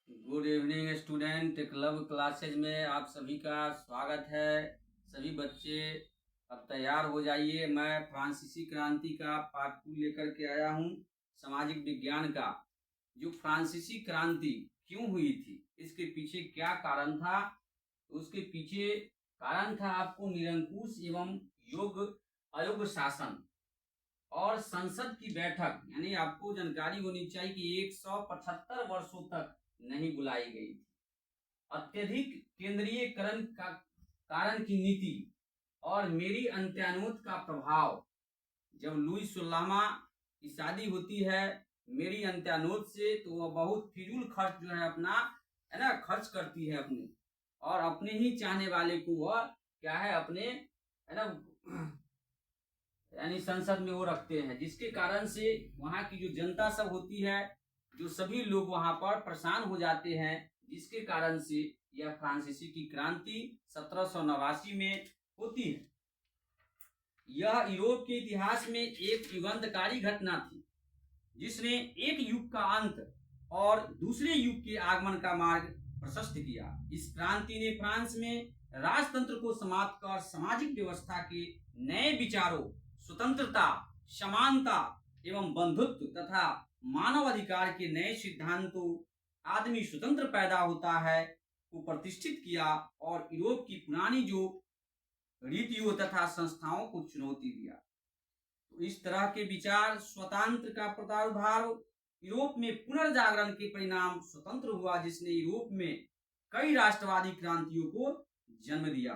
Good evening student. Club classes में आप सभी का स्वागत है। सभी बच्चे अब तैयार हो जाइए। मैं फ्रांसीसी क्रांति का पार्ट 2 लेकर के आया हूँ, सामाजिक विज्ञान का। जो फ्रांसीसी क्रांति क्यों हुई थी, इसके पीछे क्या कारण था, उसके पीछे कारण था आपको निरंकुश एवं अयोग्य शासन और संसद की बैठक। यानी आपको जानकारी होनी चाहिए कि 175 वर्षों तक नहीं बुलाई गई थी। अत्यधिक केंद्रीयकरण का कारण की नीति और मेरी अंत्यानुत का प्रभाव। जब लुई 16वां की शादी होती है मेरी अंत्यानुत से, तो वह बहुत फिजूल खर्च जो है अपना है ना खर्च करती है अपने, और अपने ही चाहने वाले को वह क्या है अपने है ना यानी संसद में वो रखते हैं, जिसके कारण से वहां की जो जनता सब होती है, जो सभी लोग वहां पर परेशान हो जाते हैं, जिसके कारण से यह फ्रांसीसी की क्रांति 1789 में होती है। यह यूरोप के इतिहास में एक युगांतकारी घटना थी, जिसने एक युग का अंत और दूसरे युग के आगमन का मार्ग प्रशस्त किया। इस क्रांति ने फ्रांस में राजतंत्र को समाप्त कर सामाजिक व्यवस्था के नए विचारों, स्वतंत्रता, समानता एवं बंधुत्व तथा मानव अधिकार के नए सिद्धांतों, आदमी स्वतंत्र पैदा होता है, को प्रतिष्ठित किया और यूरोप की पुरानी जो रीतियों तथा संस्थाओं को चुनौती दिया। तो इस तरह के विचार स्वतंत्र का प्रादुर्भाव यूरोप में पुनर्जागरण के परिणाम स्वतंत्र हुआ, जिसने यूरोप में कई राष्ट्रवादी क्रांतियों को जन्म दिया।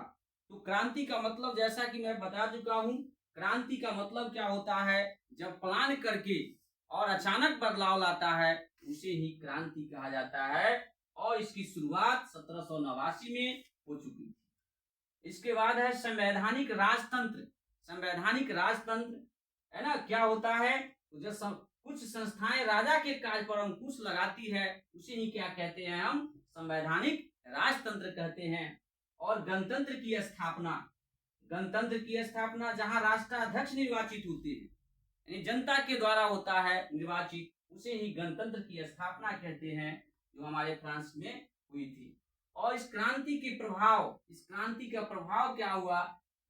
तो क्रांति का मतलब जैसा कि मैं बता चुका हूं, क्रांति का मतलब क्या होता है, जब प्लान करके और अचानक बदलाव लाता है उसे ही क्रांति कहा जाता है। और इसकी शुरुआत 1789 में हो चुकी थी। इसके बाद है संवैधानिक राजतंत्र। संवैधानिक राजतंत्र है ना, क्या होता है, तो जब कुछ संस्थाएं राजा के कार्य पर अंकुश लगाती है उसे ही क्या कहते हैं, हम संवैधानिक राजतंत्र कहते हैं। और गणतंत्र की स्थापना, गणतंत्र की स्थापना जहां राष्ट्राध्यक्ष निर्वाचित होते हैं, यानी जनता के द्वारा होता है निर्वाचित, उसे ही गणतंत्र की स्थापना कहते हैं, जो हमारे फ्रांस में हुई थी। और इस क्रांति के प्रभाव, इस क्रांति का प्रभाव क्या हुआ,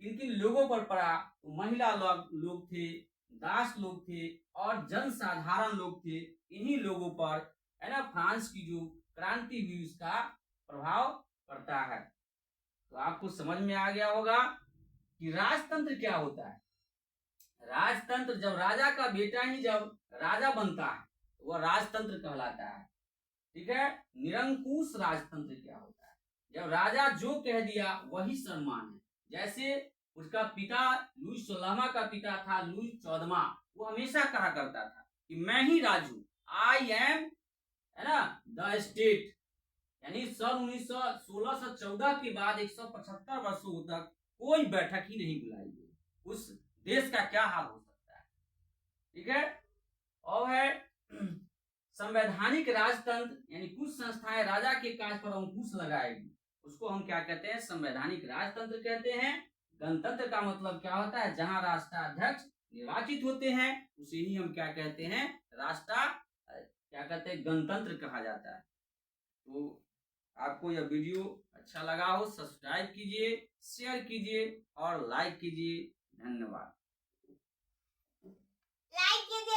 किन किन लोगों पर पड़ा, तो महिला लोग थे, दास लोग थे और जनसाधारण लोग थे। इन्हीं लोगों पर है ना फ्रांस की जो क्रांति हुई उसका प्रभाव पड़ता है। तो आपको समझ में आ गया होगा कि राजतंत्र क्या होता है। राजतंत्र जब राजा का बेटा ही जब राजा बनता है तो वह राजतंत्र कहलाता है। ठीक है। निरंकुश राजतंत्र क्या होता है, जब राजा जो कह दिया वही सम्मान है। जैसे उसका पिता लुई 16वां का पिता था लुई 14वां, वो हमेशा कहा करता था कि मैं ही राजू, आई एम है ना द स्टेट। यानी सन 1614 के बाद 175 वर्षों तक कोई बैठक ही नहीं बुलाई गई। उस देश का क्या हाल हो सकता है। ठीक है। और है संवैधानिक राजतंत्र, यानी कुछ संस्थाएं राजा के कार्य पर अंकुश लगाएगी, उसको हम क्या कहते हैं, संवैधानिक राजतंत्र कहते हैं। गणतंत्र का मतलब क्या होता है, जहां राष्ट्राध्यक्ष निर्वाचित होते हैं उसे ही हम क्या कहते हैं, क्या कहते हैं, गणतंत्र कहा जाता है। तो आपको यह वीडियो अच्छा लगा हो, सब्सक्राइब कीजिए, शेयर कीजिए और लाइक कीजिए। धन्यवाद। लाइक कीजिए।